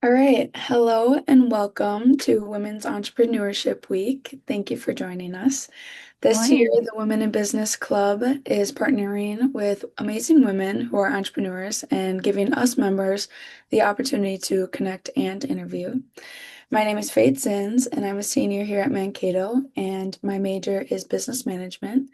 All right. Hello and welcome to Women's Entrepreneurship Week. Thank you for joining us. This year, Morning. the Women in Business Club is partnering with amazing women who are entrepreneurs and giving us members the opportunity to connect and interview. My name is Faith Zins, and I'm a senior here at Mankato, and my major is business management.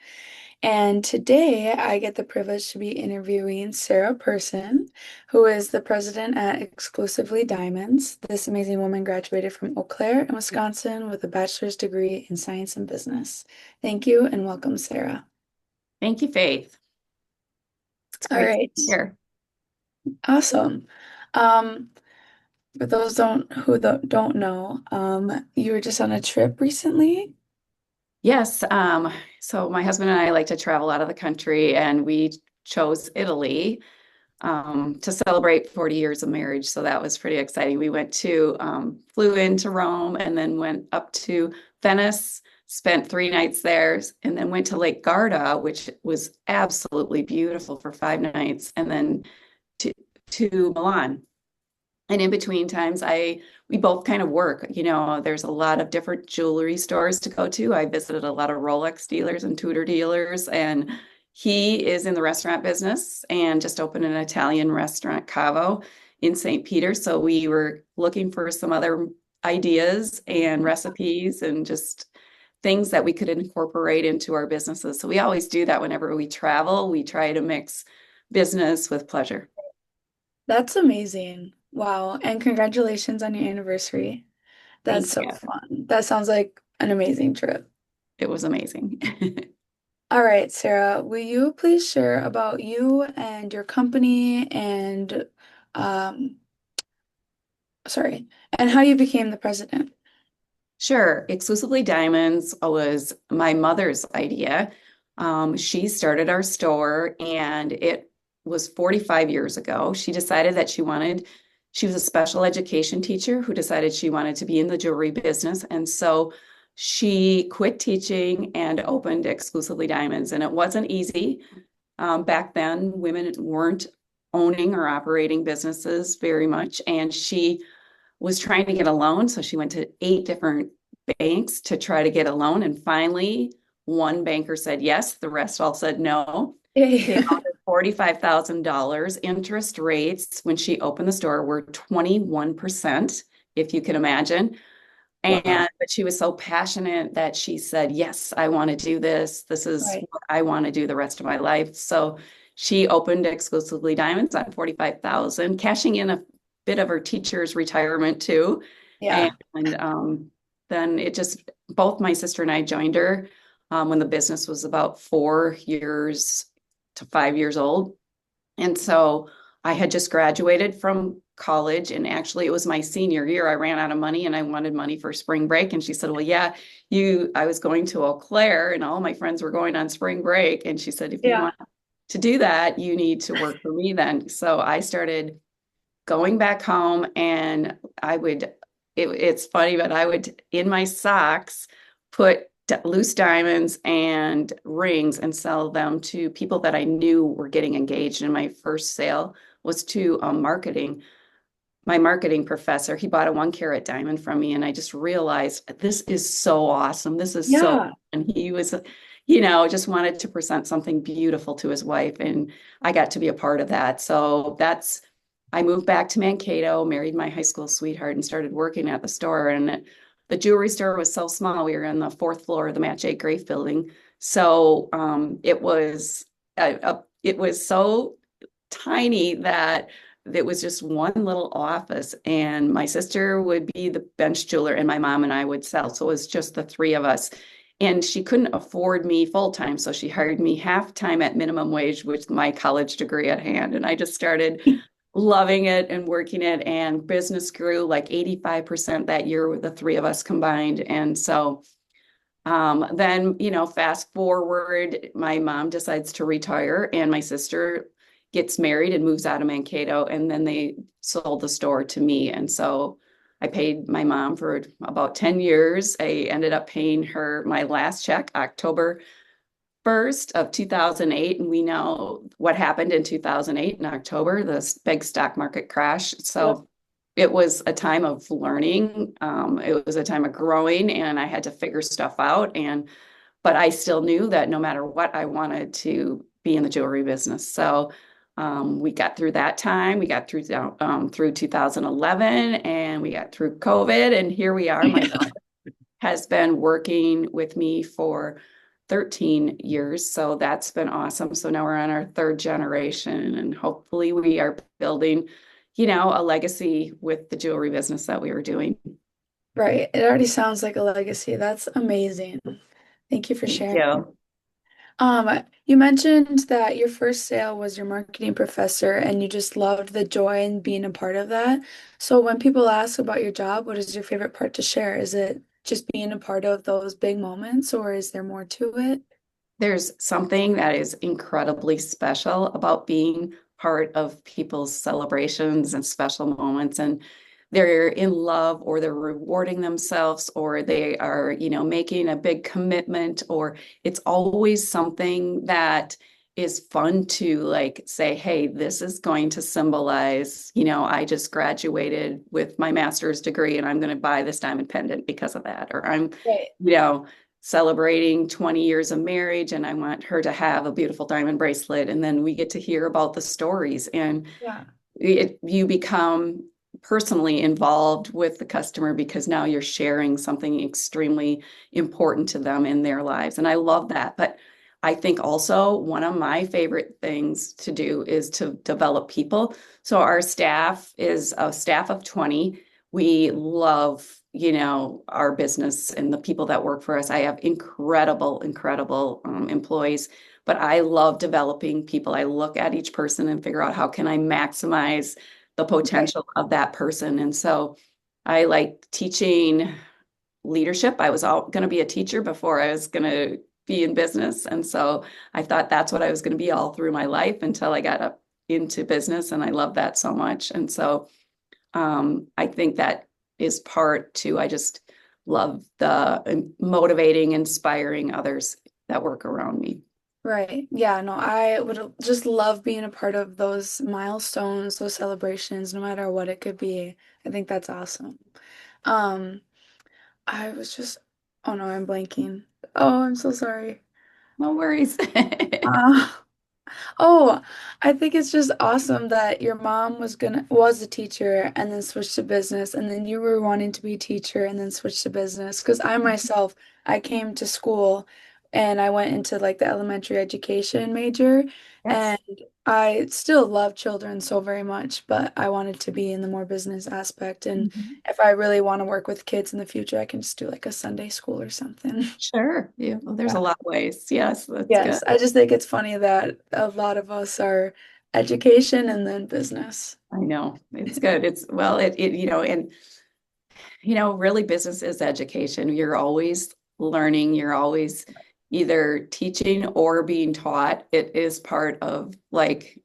And today I get the privilege to be interviewing Sarah Person, who is the president at Exclusively Diamonds. This amazing woman graduated from Eau Claire in Wisconsin with a bachelor's degree in science and business. Thank you and welcome, Sarah. Thank you, Faith. It's All great to right, be here. awesome. Um, for those don't know, you were just on a trip recently. Yes, so my husband and I like to travel out of the country, and we chose Italy to celebrate 40 years of marriage. So that was pretty exciting. We flew into Rome and then went up to Venice, spent 3 nights there, and then went to Lake Garda, which was absolutely beautiful for 5 nights, and then to, to Milan. And in between times, we both kind of work. There's a lot of different jewelry stores to go to. I visited a lot of Rolex dealers and Tudor dealers, and he is in the restaurant business and just opened an Italian restaurant, Cavo, in St. Peter. So we were looking for some other ideas and recipes and just things that we could incorporate into our businesses. So we always do that whenever we travel. We try to mix business with pleasure. That's amazing. Wow. And congratulations on your anniversary. That's Thank so you. fun. That sounds like an amazing trip. It was amazing. All right, Sarah, will you please share about you and your company and um sorry, and how you became the president? Sure. Exclusively Diamonds was my mother's idea. She started our store and it was 45 years ago. She was a special education teacher who decided she wanted to be in the jewelry business. And so she quit teaching and opened Exclusively Diamonds. And it wasn't easy. Back then, women weren't owning or operating businesses very much. And she was trying to get a loan. So she went to 8 different banks to try to get a loan. And finally, one banker said yes, the rest all said no. They Yay. offered $45,000. Interest rates when she opened the store were 21%, if you can imagine. Wow. But she was so passionate that she said, yes, I want to do this. This is Right. what I want to do the rest of my life. So she opened Exclusively Diamonds on 45,000, cashing in a bit of her teacher's retirement too. And Yeah. then both my sister and I joined her when the business was about 4 years to 5 years old. And so I had just graduated from college, and actually it was my senior year. I ran out of money and I wanted money for spring break. And she said, well, yeah, I was going to Eau Claire and all my friends were going on spring break. And she said, if you Yeah. want to do that, you need to work for me then. So I started going back home and it's funny, but I would, in my socks, put loose diamonds and rings and sell them to people that I knew were getting engaged. And my first sale was to my marketing professor. He bought a 1 carat diamond from me, and I just realized this is so awesome. This is so, Yeah. and he was, just wanted to present something beautiful to his wife, and I got to be a part of that. I moved back to Mankato, married my high school sweetheart, and started working at the store. And the jewelry store was so small. We were on the fourth floor of the Match 8 Grafe building. So it was so tiny that it was just one little office, and my sister would be the bench jeweler and my mom and I would sell. So it was just the three of us. And she couldn't afford me full time, so she hired me half time at minimum wage with my college degree at hand. And I just started loving it and working it, and business grew like 85% that year with the three of us combined. And so then, fast forward, my mom decides to retire, and my sister gets married and moves out of Mankato, and then they sold the store to me. And so I paid my mom for about 10 years. I ended up paying her my last check October 1st of 2008. And we know what happened in 2008 in October, this big stock market crash. Yep. So it was a time of learning. It was a time of growing, and I had to figure stuff out. But I still knew that no matter what, I wanted to be in the jewelry business. So we got through that time. We got through 2011, and we got through COVID, and here we are. My daughter has been working with me for 13 years. So that's been awesome. So now we're on our third generation, and hopefully we are building, a legacy with the jewelry business that we were doing. Right. It already sounds like a legacy. That's amazing. Thank you for Thank sharing. you. You mentioned that your first sale was your marketing professor and you just loved the joy in being a part of that. So when people ask about your job, what is your favorite part to share? Is it just being a part of those big moments or is there more to it? There's something that is incredibly special about being part of people's celebrations and special moments. And they're in love or they're rewarding themselves or they are, making a big commitment, or it's always something that is fun to like say, hey, this is going to symbolize, I just graduated with my master's degree and I'm going to buy this diamond pendant because of that. Or I'm, Right. you know, celebrating 20 years of marriage and I want her to have a beautiful diamond bracelet. And then we get to hear about the stories, and Yeah. you become personally involved with the customer because now you're sharing something extremely important to them in their lives. And I love that. But I think also one of my favorite things to do is to develop people. So our staff is a staff of 20. We love, our business and the people that work for us. I have incredible employees, but I love developing people. I look at each person and figure out how can I maximize the Right. potential of that person. And so I like teaching leadership. I was going to be a teacher before I was going to be in business. And so I thought that's what I was going to be all through my life until I got up into business. And I love that so much. And so I think that is part too. I just love the motivating, inspiring others that work around me. Right. Yeah, no, I would just love being a part of those milestones, those celebrations, no matter what it could be. I think that's awesome. Um, I was just, oh no, I'm blanking. Oh, I'm so sorry. No worries. Uh, Oh, I think it's just awesome that your mom was a teacher and then switched to business and then you were wanting to be a teacher and then switched to business. Because I myself, I came to school and I went into like the elementary education major and Yes. I still love children so very much, but I wanted to be in the more business aspect. And Mhm. if I really want to work with kids in the future, I can just do like a Sunday school or something. Sure. Yeah. Well, there's a lot of ways. Yes, that's good. Yes, I just think it's funny that a lot of us are education and then business. I know. It's good. It's well, and really business is education. You're always learning, you're always either teaching or being taught. It is part of like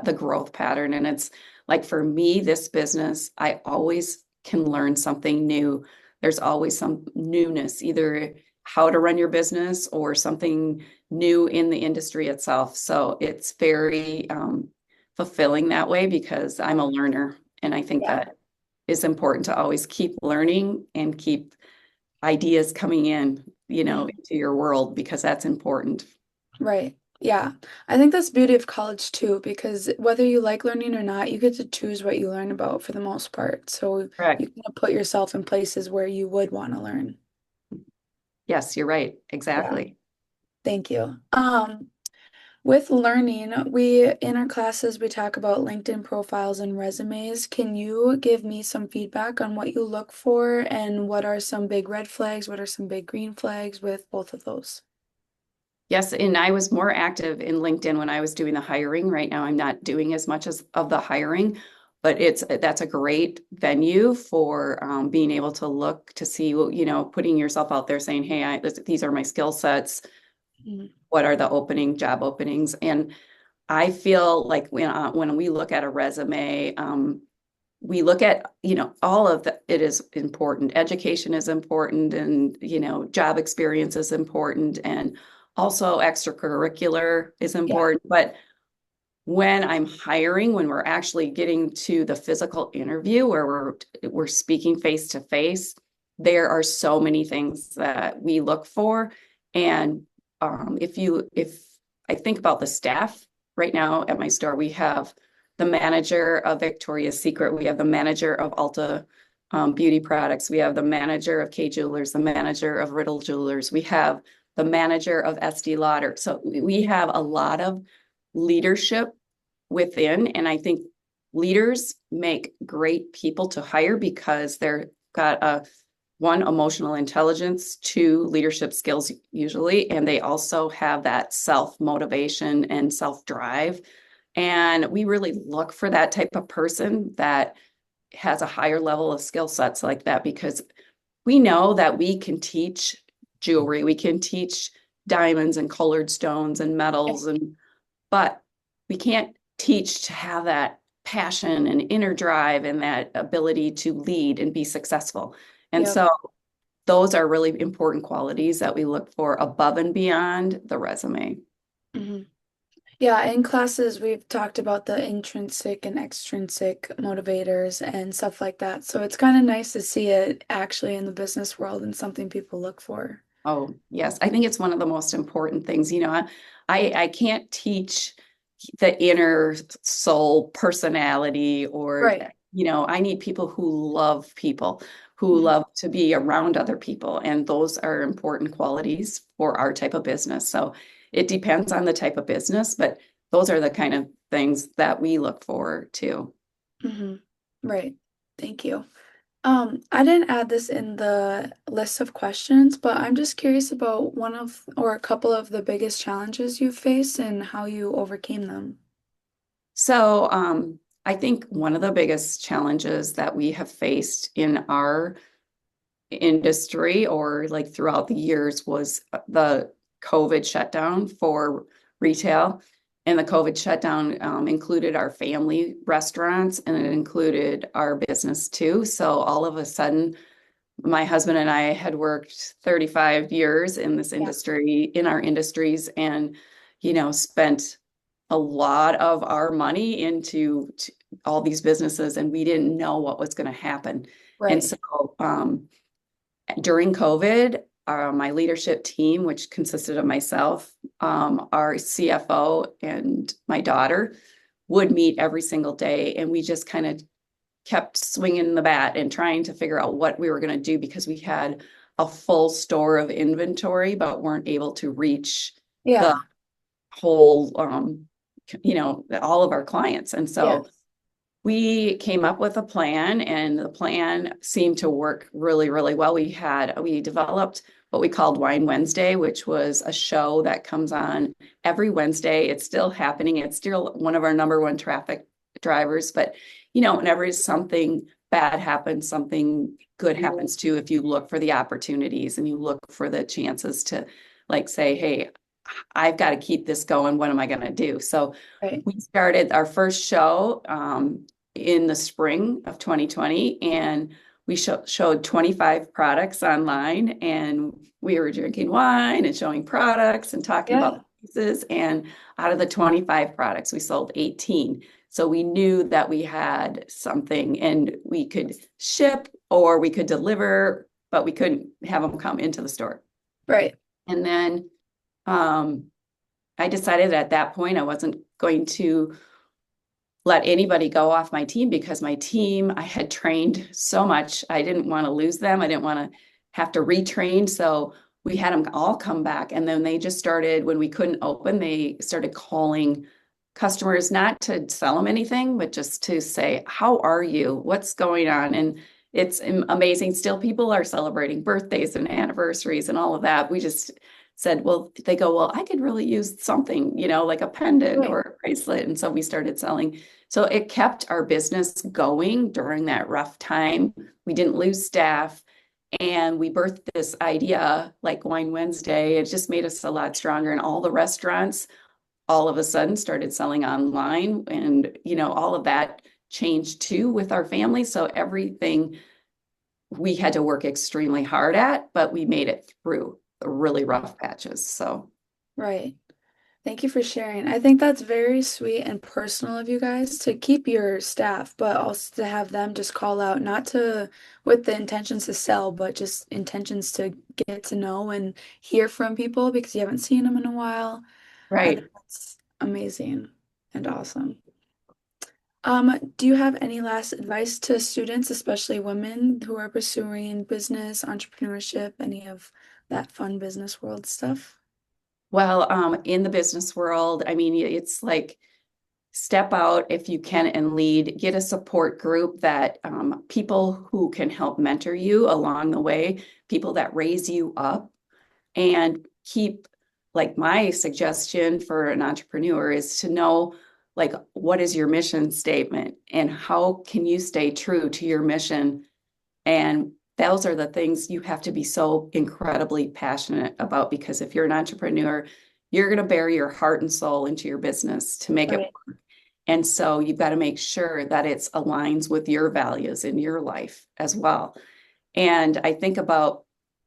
the growth pattern. And it's like for me, this business, I always can learn something new. There's always some newness, either how to run your business or something new in the industry itself. So it's very fulfilling that way because I'm a learner. And I think Yeah, that is important to always keep learning and keep ideas coming in, mhm, into your world because that's important. right. Yeah. I think that's the beauty of college too, because whether you like learning or not, you get to choose what you learn about for the most part. So you Correct. can put yourself in places where you would want to learn. Yes, you're right. Yeah, Exactly. thank you. With learning, we in our classes we talk about LinkedIn profiles and resumes. Can you give me some feedback on what you look for and what are some big red flags, what are some big green flags with both of those? Yes, and I was more active in LinkedIn when I was doing the hiring. Right now, I'm not doing as much as of the hiring, but that's a great venue for being able to look to see, putting yourself out there saying, "Hey, these are my skill sets. Mhm. What are the job openings?" And I feel like when we look at a resume, we look at, all of it is important. Education is important, and, job experience is important, and also extracurricular is Yeah, important. But when I'm hiring, when we're actually getting to the physical interview where we're speaking face to face, there are so many things that we look for. And if I think about the staff right now at my store, we have the manager of Victoria's Secret, we have the manager of Ulta Beauty Products, we have the manager of K Jewelers, the manager of Riddle Jewelers, we have the manager of SD Lauder. So we have a lot of leadership within. And I think leaders make great people to hire because they're got a one, emotional intelligence, two, leadership skills usually, and they also have that self-motivation and self-drive. And we really look for that type of person that has a higher level of skill sets like that because we know that we can teach jewelry, we can teach diamonds and colored stones and metals and but we can't teach to have that passion and inner drive and that ability to lead and be successful. And Yep. so those are really important qualities that we look for above and beyond the resume. Hmm. Yeah, in classes, we've talked about the intrinsic and extrinsic motivators and stuff like that. So it's kind of nice to see it actually in the business world and something people look for. Oh, yes. I think it's one of the most important things. I can't teach the inner soul personality or, Right. I need people, who Mhm. love to be around other people. And those are important qualities for our type of business. So it depends on the type of business, but those are the kind of things that we look for too. Hmm. Right. Thank you. I didn't add this in the list of questions, but I'm just curious about one of or a couple of the biggest challenges you faced and how you overcame them. So I think one of the biggest challenges that we have faced in our industry or like throughout the years was the COVID shutdown for retail. And the COVID shutdown included our family restaurants and it included our business too. So all of a sudden, my husband and I had worked 35 years in this Yeah. industry, in our industries, and, spent a lot of our money into all these businesses, and we didn't know what was going to happen. And Right. so, during COVID, my leadership team, which consisted of myself, our CFO, and my daughter, would meet every single day. And we just kind of kept swinging the bat and trying to figure out what we were going to do because we had a full store of inventory, but weren't able to reach the Yeah. whole, all of our clients. And so Yes. we came up with a plan and the plan seemed to work really, really well. We developed what we called Wine Wednesday, which was a show that comes on every Wednesday. It's still happening. It's still one of our number one traffic drivers. But, whenever something bad happens, something good happens too, if you look for the opportunities and you look for the chances to like say, hey, I've got to keep this going. What am I going to do? So Right. we started our first show in the spring of 2020, and we showed 25 products online, and we were drinking wine and showing products and talking about Yeah. the pieces. And out of the 25 products, we sold 18. So we knew that we had something and we could ship or we could deliver, but we couldn't have them come into the store. Right. And then um, I decided at that point I wasn't going to let anybody go off my team because my team, I had trained so much. I didn't want to lose them. I didn't want to have to retrain. So we had them all come back. And then they just started, when we couldn't open, they started calling customers, not to sell them anything, but just to say, how are you? What's going on? And it's amazing. Still, people are celebrating birthdays and anniversaries and all of that. We just said, well, they go, well, I could really use something, like a pendant or Right. a bracelet. And so we started selling. So it kept our business going during that rough time. We didn't lose staff. And we birthed this idea like Wine Wednesday. It just made us a lot stronger. And all the restaurants all of a sudden started selling online. And, all of that changed too with our family. So everything we had to work extremely hard at, but we made it through the really rough patches. So, Right. Thank you for sharing. I think that's very sweet and personal of you guys to keep your staff, but also to have them just call out, not to with the intentions to sell, but just intentions to get to know and hear from people because you haven't seen them in a while. I think Right. that's amazing and awesome. Do you have any last advice to students, especially women who are pursuing business, entrepreneurship, any of that fun business world stuff? Well, in the business world, I mean, it's like step out if you can and lead, get a support group that people who can help mentor you along the way, people that raise you up, and keep, like, my suggestion for an entrepreneur is to know, like, what is your mission statement and how can you stay true to your mission. And those are the things you have to be so incredibly passionate about, because if you're an entrepreneur, you're going to bear your heart and soul into your business to make it Right. work. And so you've got to make sure that it aligns with your values in your life as well. And I think about,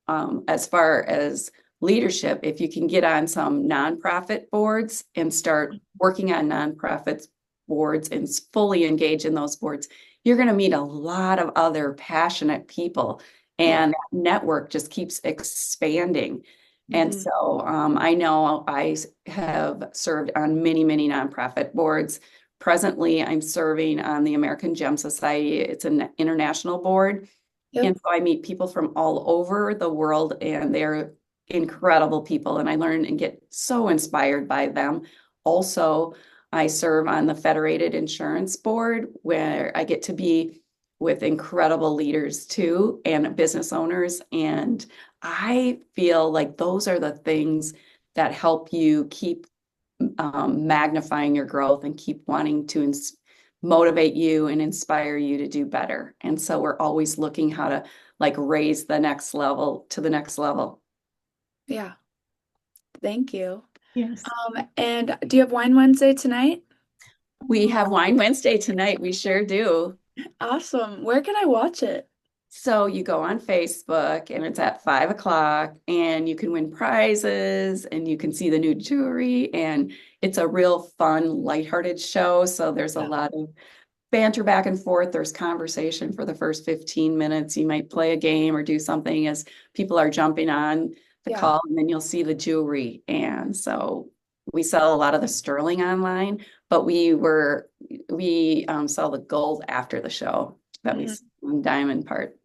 as far as leadership, if you can get on some nonprofit boards and start working on nonprofit boards and fully engage in those boards, you're going to meet a lot of other passionate people, Yeah. and that network just keeps expanding. And Hmm. so I know I have served on many, many nonprofit boards. Presently, I'm serving on the American Gem Society. It's an international board. And Yep. so I meet people from all over the world, and they're incredible people. And I learn and get so inspired by them. Also, I serve on the Federated Insurance Board, where I get to be with incredible leaders too, and business owners. And I feel like those are the things that help you keep magnifying your growth and keep wanting to motivate you and inspire you to do better. And so we're always looking how to, like, raise the next level to the next level. Yeah. Thank you. Yes. And do you have Wine Wednesday tonight? We have Wine Wednesday tonight. We sure do. Awesome. Where can I watch it? So you go on Facebook and it's at 5 o'clock, and you can win prizes and you can see the new jewelry, and it's a real fun, lighthearted show. So there's a Yeah. lot of banter back and forth. There's conversation for the first 15 minutes. You might play a game or do something as people are jumping on the Yeah. call, and then you'll see the jewelry. And so we sell a lot of the sterling online, but we sell the gold after the show that we Mhm. sell in diamond part.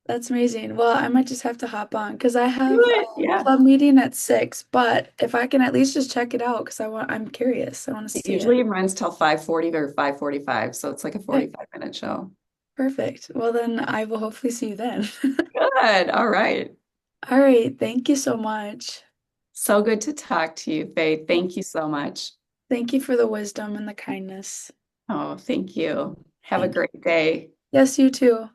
That's amazing. Well, I might just have to hop on because I Do have a it. Yeah. club meeting at 6, but if I can at least just check it out because I'm curious. I want to It see it. usually runs till 5:40 or 5:45, so it's like a Okay, 45-minute show. perfect. Well, then I will hopefully see you then. Good. All right. All right. Thank you so much. So good to talk to you, Faith. Thank you so much. Thank you for the wisdom and the kindness. Oh, thank you. Have a Thank you. great day. Yes, you too.